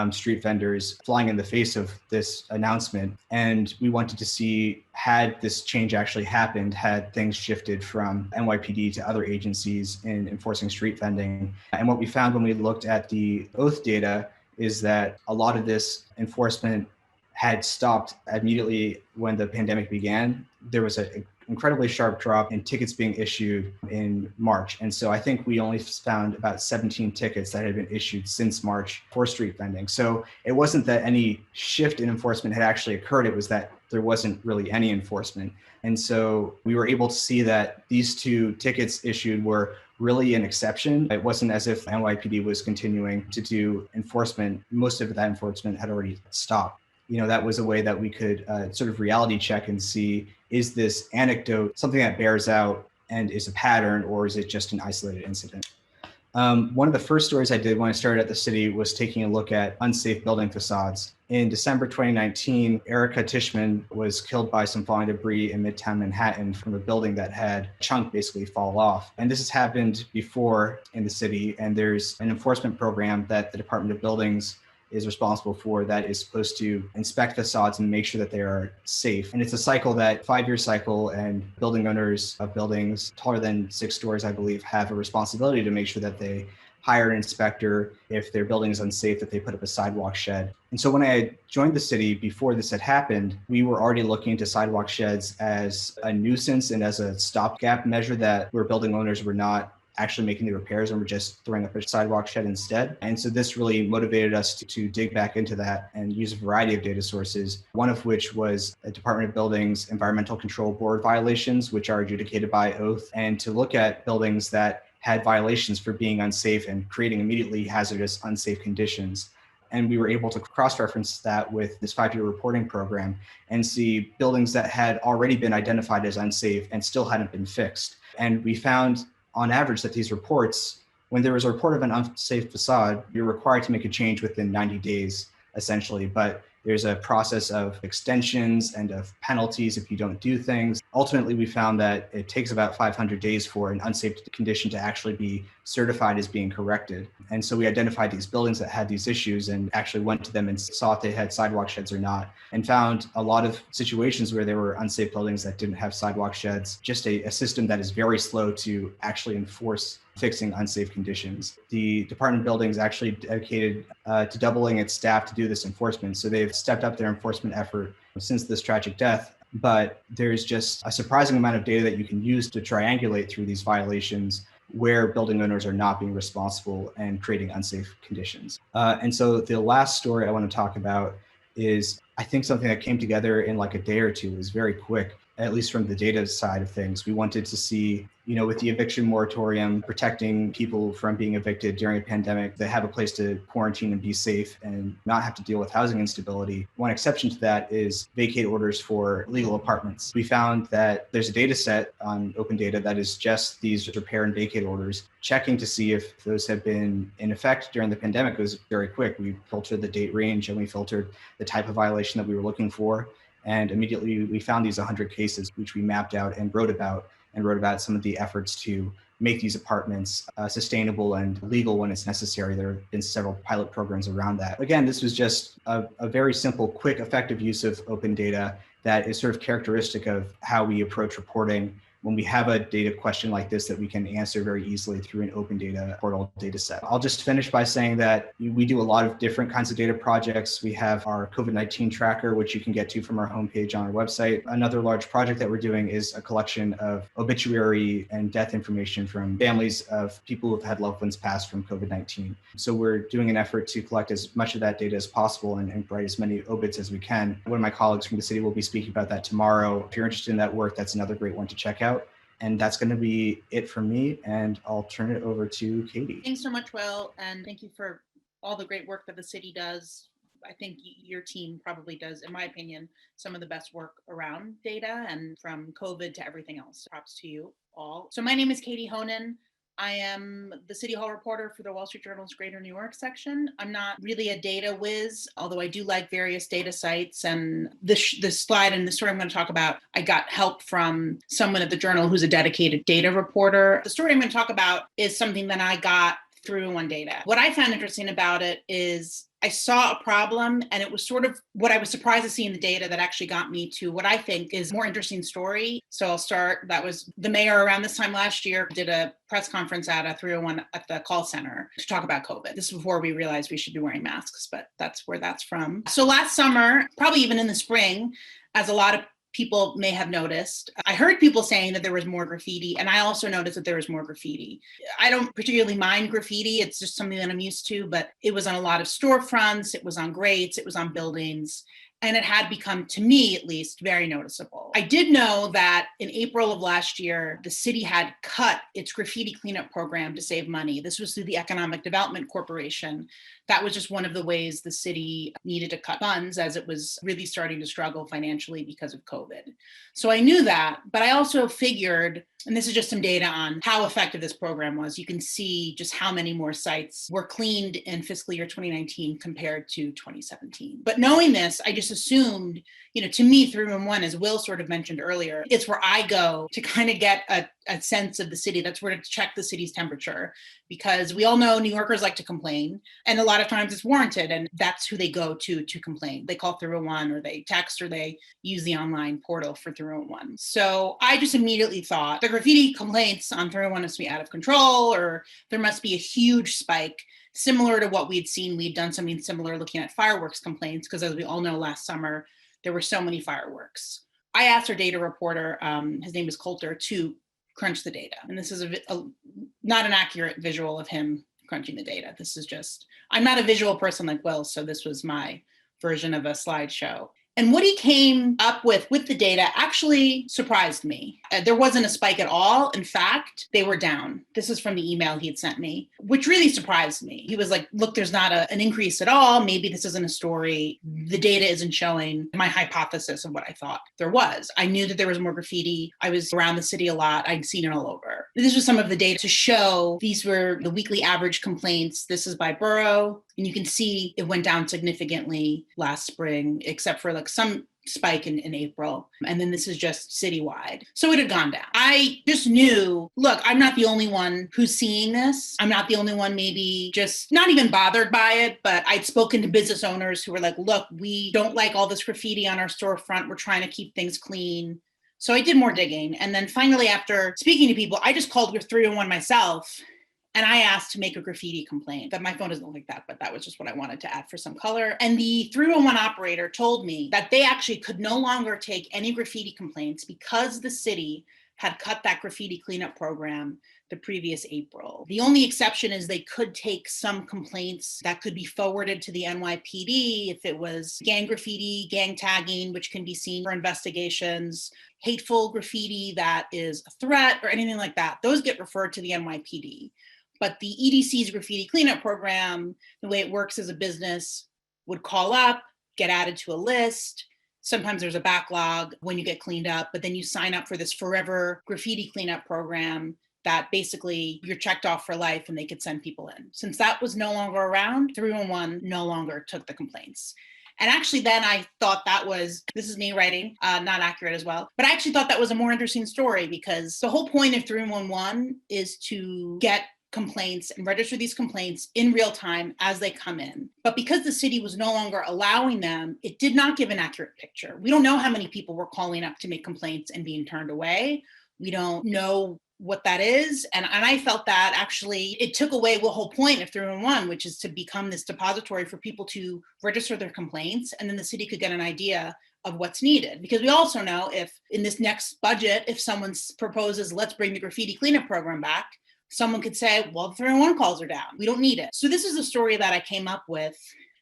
street vendors, flying in the face of this announcement. And we wanted to see, had this change actually happened, had things shifted from NYPD to other agencies in enforcing street vending. And what we found when we looked at the oath data is that a lot of this enforcement had stopped immediately when the pandemic began. There was an incredibly sharp drop in tickets being issued in March. And so I think we only found about 17 tickets that had been issued since March for street vending. So it wasn't that any shift in enforcement had actually occurred, it was that there wasn't really any enforcement. And so we were able to see that these 2 tickets issued were really an exception. It wasn't as if NYPD was continuing to do enforcement. Most of that enforcement had already stopped. That was a way that we could sort of reality check and see, is this anecdote something that bears out and is a pattern, or is it just an isolated incident? One of the first stories I did when I started at the city was taking a look at unsafe building facades. In December 2019, Erica Tishman was killed by some falling debris in Midtown Manhattan from a building that had a chunk basically fall off. And this has happened before in the city, and there's an enforcement program that the Department of Buildings is responsible for that is supposed to inspect facades and make sure that they are safe. And it's a cycle, that 5-year cycle, and building owners of buildings taller than 6 stories, I believe, have a responsibility to make sure that they hire an inspector. If their building is unsafe, that they put up a sidewalk shed. And so when I joined the city, before this had happened, we were already looking into sidewalk sheds as a nuisance and as a stopgap measure, that where building owners were not actually making the repairs and we're just throwing up a sidewalk shed instead. And so this really motivated us to dig back into that and use a variety of data sources, one of which was a Department of Buildings Environmental Control Board violations, which are adjudicated by oath, and to look at buildings that had violations for being unsafe and creating immediately hazardous, unsafe conditions. And we were able to cross-reference that with this 5-year reporting program and see buildings that had already been identified as unsafe and still hadn't been fixed. And we found on average that these reports, when there is a report of an unsafe facade, you're required to make a change within 90 days, essentially. But there's a process of extensions and of penalties if you don't do things. Ultimately, we found that it takes about 500 days for an unsafe condition to actually be certified as being corrected. And so we identified these buildings that had these issues and actually went to them and saw if they had sidewalk sheds or not, and found a lot of situations where there were unsafe buildings that didn't have sidewalk sheds, just a system that is very slow to actually enforce fixing unsafe conditions. The department of buildings actually dedicated to doubling its staff to do this enforcement. So they've stepped up their enforcement effort since this tragic death. But there's just a surprising amount of data that you can use to triangulate through these violations where building owners are not being responsible and creating unsafe conditions. And so the last story I want to talk about is, I think, something that came together in like a day or two. It was very quick, at least from the data side of things. We wanted to see, with the eviction moratorium, protecting people from being evicted during a pandemic, they have a place to quarantine and be safe and not have to deal with housing instability. One exception to that is vacate orders for legal apartments. We found that there's a data set on Open Data that is just these repair and vacate orders. Checking to see if those have been in effect during the pandemic was very quick. We filtered the date range and we filtered the type of violation that we were looking for. And immediately we found these 100 cases, which we mapped out and wrote about some of the efforts to make these apartments sustainable and legal when it's necessary. There have been several pilot programs around that. Again, this was just a very simple, quick, effective use of open data that is sort of characteristic of how we approach reporting when we have a data question like this that we can answer very easily through an open data portal data set. I'll just finish by saying that we do a lot of different kinds of data projects. We have our COVID-19 tracker, which you can get to from our homepage on our website. Another large project that we're doing is a collection of obituary and death information from families of people who've had loved ones pass from COVID-19. So we're doing an effort to collect as much of that data as possible and write as many obits as we can. One of my colleagues from the city will be speaking about that tomorrow. If you're interested in that work, that's another great one to check out. And that's going to be it from me, and I'll turn it over to Katie. Thanks so much, Will, and thank you for all the great work that the city does. I think your team probably does, in my opinion, some of the best work around data, and from COVID to everything else. Props to you all. So my name is Katie Honan. I am the City Hall reporter for the Wall Street Journal's Greater New York section. I'm not really a data whiz, although I do like various data sites. And this slide and the story I'm going to talk about, I got help from someone at the Journal who's a dedicated data reporter. The story I'm going to talk about is something that I got through One Data. What I found interesting about it is I saw a problem, and it was sort of what I was surprised to see in the data that actually got me to what I think is a more interesting story. So I'll start. That was the mayor around this time last year did a press conference at a 301 at the call center to talk about COVID. This is before we realized we should be wearing masks, but that's where that's from. So last summer, probably even in the spring, as a lot of people may have noticed, I heard people saying that there was more graffiti, and I also noticed that there was more graffiti. I don't particularly mind graffiti. It's just something that I'm used to, but it was on a lot of storefronts, it was on grates, it was on buildings, and it had become, to me at least, very noticeable. I did know that in April of last year, the city had cut its graffiti cleanup program to save money. This was through the Economic Development Corporation. That was just one of the ways the city needed to cut funds as it was really starting to struggle financially because of COVID. So I knew that, but I also figured, and this is just some data on how effective this program was. You can see just how many more sites were cleaned in fiscal year 2019 compared to 2017. But knowing this, I just assumed, to me, 311, as Will sort of mentioned earlier, it's where I go to kind of get a sense of the city. That's where to check the city's temperature, because we all know New Yorkers like to complain, and a lot of times it's warranted, and that's who they go to complain. They call 301, or they text, or they use the online portal for 301. So I just immediately thought the graffiti complaints on 301 must be out of control, or there must be a huge spike, similar to what we'd seen. We'd done something similar looking at fireworks complaints, because as we all know, last summer, there were so many fireworks. I asked our data reporter, his name is Coulter, to crunch the data. And this is not an accurate visual of him crunching the data. This is just, I'm not a visual person like Will, so this was my version of a slideshow. And what he came up with the data actually surprised me. There wasn't a spike at all. In fact, they were down. This is from the email he had sent me, which really surprised me. He was like, look, there's not an increase at all. Maybe this isn't a story. The data isn't showing my hypothesis of what I thought there was. I knew that there was more graffiti. I was around the city a lot. I'd seen it all over. This was some of the data to show these were the weekly average complaints. This is by Borough, and you can see it went down significantly last spring, except for like some spike in April. And then this is just citywide. So it had gone down. I just knew, look, I'm not the only one who's seeing this. I'm not the only one maybe just not even bothered by it, but I'd spoken to business owners who were like, look, we don't like all this graffiti on our storefront. We're trying to keep things clean. So I did more digging. And then finally, after speaking to people, I just called your 301 myself. And I asked to make a graffiti complaint. That my phone doesn't look like that, but that was just what I wanted to add for some color. And the 301 operator told me that they actually could no longer take any graffiti complaints because the city had cut that graffiti cleanup program the previous April. The only exception is they could take some complaints that could be forwarded to the NYPD if it was gang graffiti, gang tagging, which can be seen for investigations, hateful graffiti that is a threat or anything like that. Those get referred to the NYPD. But the EDC's graffiti cleanup program, the way it works as a business, would call up, get added to a list. Sometimes there's a backlog when you get cleaned up, but then you sign up for this forever graffiti cleanup program that basically you're checked off for life and they could send people in. Since that was no longer around, 311 no longer took the complaints. And actually then I thought that was, this is me writing, not accurate as well, but I actually thought that was a more interesting story because the whole point of 311 is to get complaints and register these complaints in real time as they come in. But because the city was no longer allowing them, it did not give an accurate picture. We don't know how many people were calling up to make complaints and being turned away. We don't know what that is. And I felt that actually it took away the whole point of 311, which is to become this depository for people to register their complaints. And then the city could get an idea of what's needed. Because we also know if in this next budget, if someone proposes, let's bring the graffiti cleanup program back, someone could say, well, the 311 calls are down. We don't need it. So this is the story that I came up with.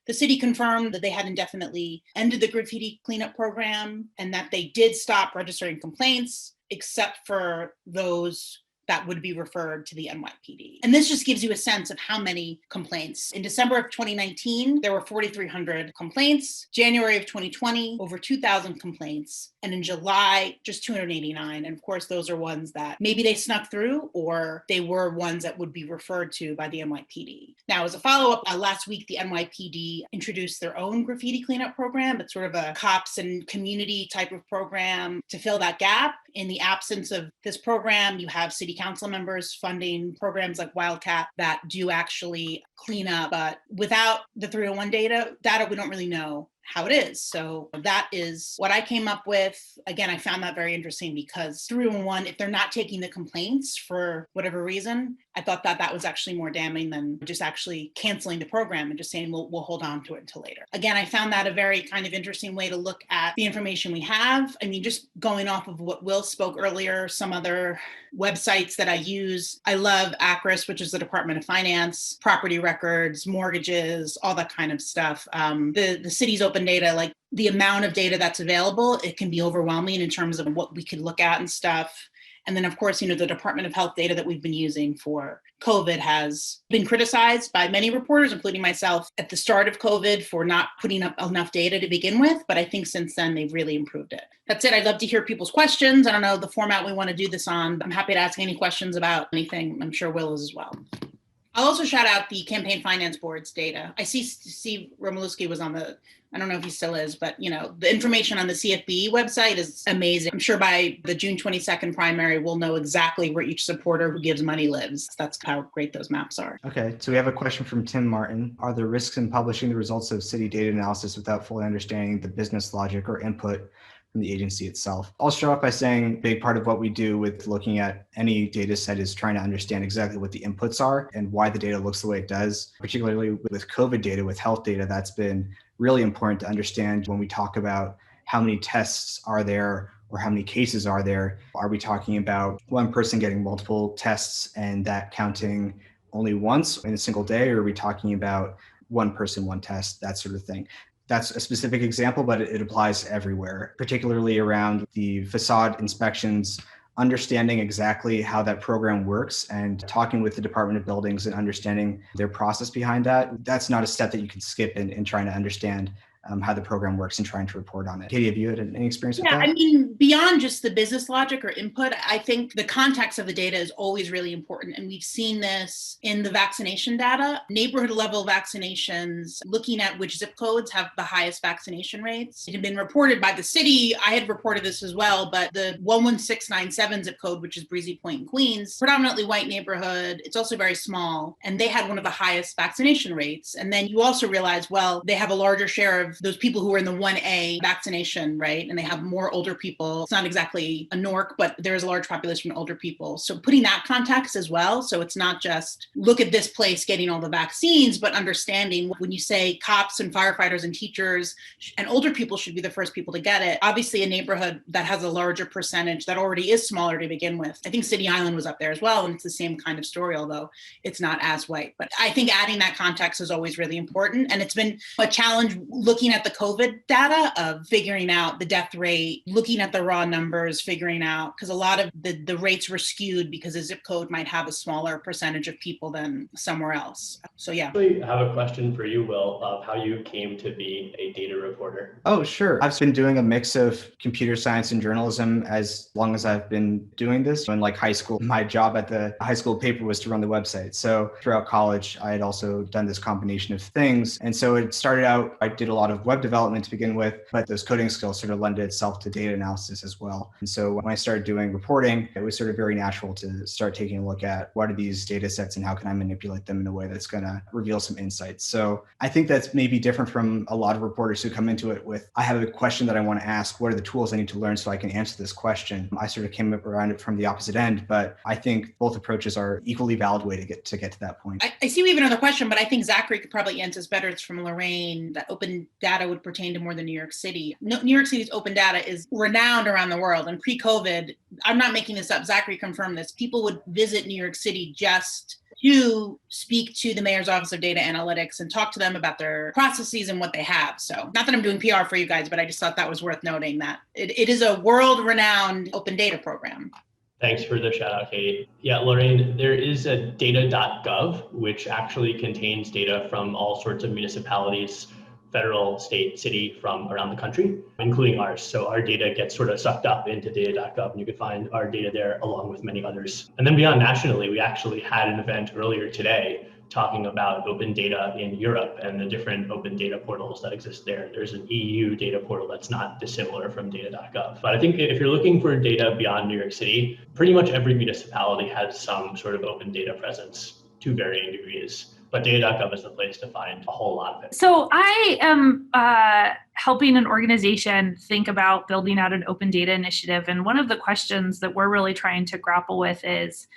The city confirmed that they had indefinitely ended the graffiti cleanup program and that they did stop registering complaints, except for those that would be referred to the NYPD. And this just gives you a sense of how many complaints. In December of 2019, there were 4,300 complaints. January of 2020, over 2,000 complaints. And in July, just 289. And of course, those are ones that maybe they snuck through or they were ones that would be referred to by the NYPD. Now, as a follow-up, last week, the NYPD introduced their own graffiti cleanup program. It's sort of a cops and community type of program to fill that gap. In the absence of this program, you have city council members funding programs like Wildcat that do actually clean up. But without the 301 data, we don't really know how it is. So that is what I came up with. Again, I found that very interesting because 311, if they're not taking the complaints for whatever reason, I thought that that was actually more damning than just actually canceling the program and just saying, we'll hold on to it until later. Again, I found that a very kind of interesting way to look at the information we have. I mean, just going off of what Will spoke earlier, some other websites that I use. I love ACRIS, which is the Department of Finance, property records, mortgages, all that kind of stuff. The city's open data, like the amount of data that's available, it can be overwhelming in terms of what we could look at and stuff. And then, of course, the Department of Health data that we've been using for COVID has been criticized by many reporters, including myself, at the start of COVID for not putting up enough data to begin with. But I think since then, they've really improved it. That's it. I'd love to hear people's questions. I don't know the format we want to do this on, but I'm happy to ask any questions about anything. I'm sure Will is as well. I'll also shout out the Campaign Finance Board's data. I see Steve Romaluski was on the, I don't know if he still is, but the information on the CFB website is amazing. I'm sure by the June 22nd primary, we'll know exactly where each supporter who gives money lives. That's how great those maps are. Okay, so we have a question from Tim Martin. Are there risks in publishing the results of city data analysis without fully understanding the business logic or input from the agency itself? I'll start off by saying a big part of what we do with looking at any data set is trying to understand exactly what the inputs are and why the data looks the way it does. Particularly with COVID data, with health data, that's been really important to understand when we talk about how many tests are there or how many cases are there. Are we talking about one person getting multiple tests and that counting only once in a single day? Or are we talking about one person, one test, that sort of thing? That's a specific example, but it applies everywhere, particularly around the facade inspections, understanding exactly how that program works and talking with the Department of Buildings and understanding their process behind that. That's not a step that you can skip in trying to understand how the program works and trying to report on it. Katie, have you had any experience with Yeah, that? I mean, beyond just the business logic or input, I think the context of the data is always really important. And we've seen this in the vaccination data, neighborhood level vaccinations, looking at which zip codes have the highest vaccination rates. It had been reported by the city. I had reported this as well, but the 11697 zip code, which is Breezy Point in Queens, predominantly white neighborhood. It's also very small. And they had one of the highest vaccination rates. And then you also realize, well, they have a larger share of those people who are in the 1A vaccination, right? And they have more older people. It's not exactly a NORC, but there is a large population of older people. So putting that context as well. So it's not just look at this place getting all the vaccines, but understanding when you say cops and firefighters and teachers and older people should be the first people to get it. Obviously a neighborhood that has a larger percentage that already is smaller to begin with. I think City Island was up there as well. And it's the same kind of story, although it's not as white. But I think adding that context is always really important. And it's been a challenge looking at the COVID data of figuring out the death rate, looking at the raw numbers, figuring out, because a lot of the rates were skewed because a zip code might have a smaller percentage of people than somewhere else. So yeah. I have a question for you, Will, of how you came to be a data reporter. Oh, sure. I've been doing a mix of computer science and journalism as long as I've been doing this. In like high school, my job at the high school paper was to run the website. So throughout college, I had also done this combination of things. And so it started out, I did a lot of web development to begin with, but those coding skills sort of lended itself to data analysis as well. And so when I started doing reporting, it was sort of very natural to start taking a look at what are these data sets and how can I manipulate them in a way that's going to reveal some insights. So I think that's maybe different from a lot of reporters who come into it with, I have a question that I want to ask. What are the tools I need to learn so I can answer this question? I sort of came around it from the opposite end, but I think both approaches are equally valid way to get to that point. I see we have another question, but I think Zachary could probably answer this better. It's from Lorraine, that open data would pertain to more than New York City. New York City's open data is renowned around the world. And pre-COVID, I'm not making this up, Zachary confirmed this, people would visit New York City just to speak to the mayor's office of data analytics and talk to them about their processes and what they have. So not that I'm doing PR for you guys, but I just thought that was worth noting that it is a world-renowned open data program. Thanks for the shout out, Katie. Yeah, Lorraine, there is a data.gov, which actually contains data from all sorts of municipalities, federal, state, city from around the country, including ours. So our data gets sort of sucked up into data.gov, and you can find our data there along with many others. And then beyond nationally, we actually had an event earlier today talking about open data in Europe and the different open data portals that exist there. There's an EU data portal that's not dissimilar from data.gov. But I think if you're looking for data beyond New York City, pretty much every municipality has some sort of open data presence to varying degrees. But data.gov is the place to find a whole lot of it. So I am helping an organization think about building out an open data initiative. And one of the questions that we're really trying to grapple with is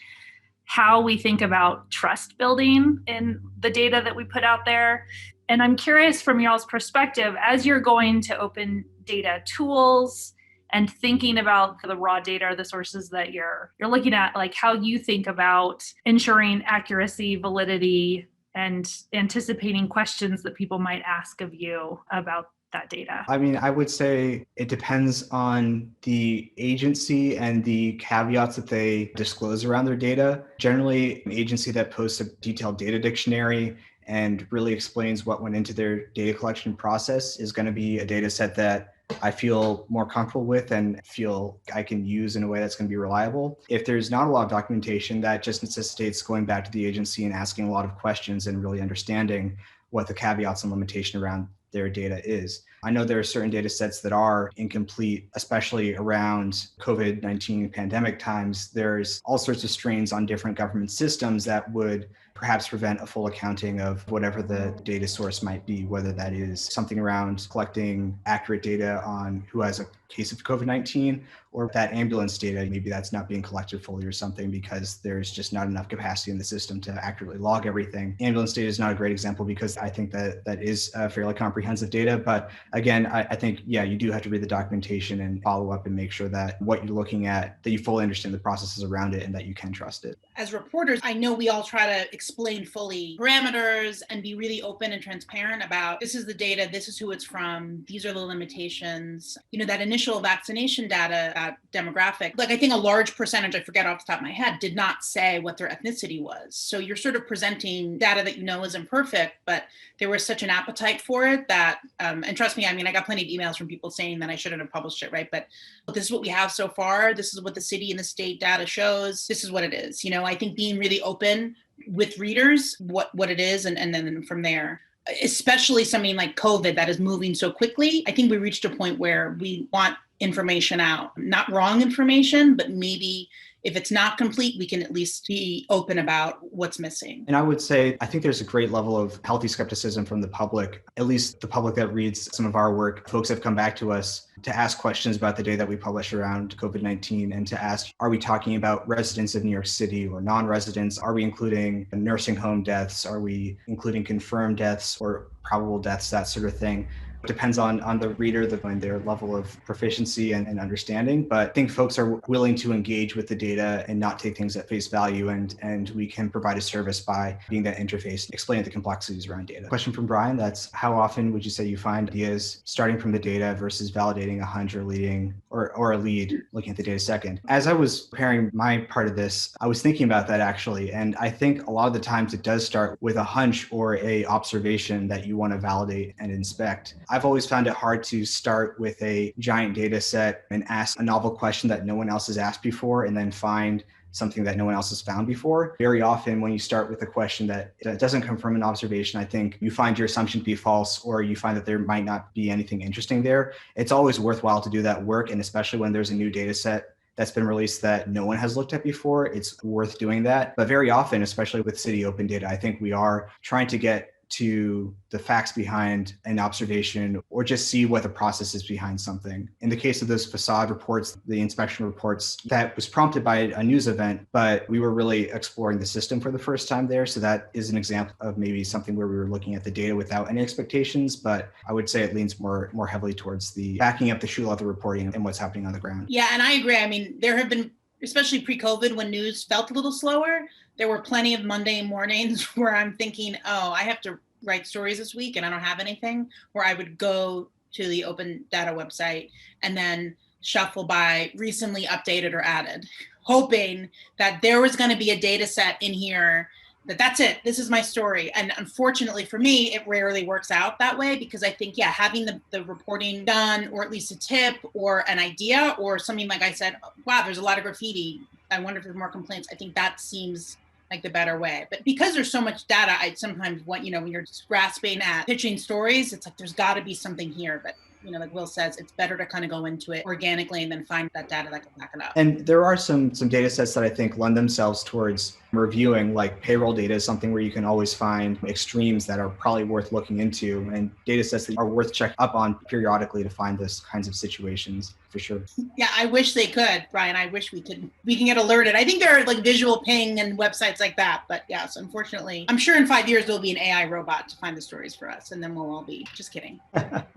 how we think about trust building in the data that we put out there. And I'm curious from y'all's perspective, as you're going to open data tools and thinking about the raw data or the sources that you're looking at, like how you think about ensuring accuracy, validity, and anticipating questions that people might ask of you about that data? I mean, I would say it depends on the agency and the caveats that they disclose around their data. Generally, an agency that posts a detailed data dictionary and really explains what went into their data collection process is going to be a data set that I feel more comfortable with and feel I can use in a way that's going to be reliable. If there's not a lot of documentation, that just necessitates going back to the agency and asking a lot of questions and really understanding what the caveats and limitation around their data is. I know there are certain data sets that are incomplete, especially around COVID-19 pandemic times. There's all sorts of strains on different government systems that would perhaps prevent a full accounting of whatever the data source might be, whether that is something around collecting accurate data on who has a case of COVID-19, or that ambulance data, maybe that's not being collected fully or something because there's just not enough capacity in the system to accurately log everything. Ambulance data is not a great example because I think that is fairly comprehensive data, but again, I think, yeah, you do have to read the documentation and follow up and make sure that what you're looking at, that you fully understand the processes around it and that you can trust it. As reporters, I know we all try to explain fully parameters and be really open and transparent about this is the data, this is who it's from, these are the limitations. You know, that initial vaccination data, that demographic, like I think a large percentage, I forget off the top of my head, did not say what their ethnicity was. So you're sort of presenting data that you know is imperfect, but there was such an appetite for it that, and trust me, I mean, I got plenty of emails from people saying that I shouldn't have published it, right? But this is what we have so far. This is what the city and the state data shows. This is what it is. You know, I think being really open with readers, what it is, and then from there, especially something like COVID that is moving so quickly, I think we reached a point where we want information out, not wrong information, but maybe if it's not complete, we can at least be open about what's missing. And I would say, I think there's a great level of healthy skepticism from the public, at least the public that reads some of our work. Folks have come back to us to ask questions about the data that we publish around COVID-19 and to ask, are we talking about residents of New York City or non-residents? Are we including nursing home deaths? Are we including confirmed deaths or probable deaths, that sort of thing? Depends on the reader, and their level of proficiency and understanding. But I think folks are willing to engage with the data and not take things at face value. And we can provide a service by being that interface, explaining the complexities around data. Question from Brian, that's how often would you say you find ideas starting from the data versus validating a hunch or leading or a lead looking at the data second? As I was preparing my part of this, I was thinking about that actually. And I think a lot of the times it does start with a hunch or a observation that you want to validate and inspect. I've always found it hard to start with a giant data set and ask a novel question that no one else has asked before and then find something that no one else has found before. Very often when you start with a question that doesn't come from an observation, I think you find your assumption to be false or you find that there might not be anything interesting there. It's always worthwhile to do that work, and especially when there's a new data set that's been released that no one has looked at before, it's worth doing that. But very often, especially with City Open Data, I think we are trying to get to the facts behind an observation or just see what the process is behind something. In the case of those facade reports, the inspection reports, that was prompted by a news event, but we were really exploring the system for the first time there. So that is an example of maybe something where we were looking at the data without any expectations, but I would say it leans more heavily towards the backing up the shoe level reporting and what's happening on the ground. Yeah, and I agree. I mean, there have been, especially pre-COVID when news felt a little slower, there were plenty of Monday mornings where I'm thinking, oh, I have to write stories this week and I don't have anything, where I would go to the Open Data website and then shuffle by recently updated or added, hoping that there was going to be a data set in here that's it, this is my story. And unfortunately for me, it rarely works out that way, because I think, yeah, having the reporting done, or at least a tip or an idea or something, like I said, wow, there's a lot of graffiti, I wonder if there's more complaints. I think that seems like the better way. But because there's so much data, I sometimes want, when you're just grasping at pitching stories, it's like, there's got to be something here. But, like Will says, it's better to kind of go into it organically and then find that data that can back it up. And there are some data sets that I think lend themselves towards reviewing, like payroll data is something where you can always find extremes that are probably worth looking into, and data sets that are worth checking up on periodically to find those kinds of situations, for sure. Yeah, I wish they could, Brian. I wish we can get alerted. I think there are like visual ping and websites like that, but yes, unfortunately, I'm sure in 5 years there'll be an AI robot to find the stories for us, and then we'll all be just kidding.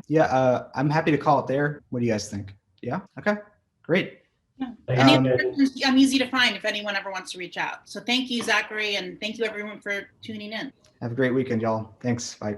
Yeah, I'm happy to call it there. What do you guys think? Yeah, okay, great. Yeah. Any other questions? I'm easy to find if anyone ever wants to reach out. So thank you, Zachary, and thank you everyone for tuning in. Have a great weekend, y'all. Thanks. Bye.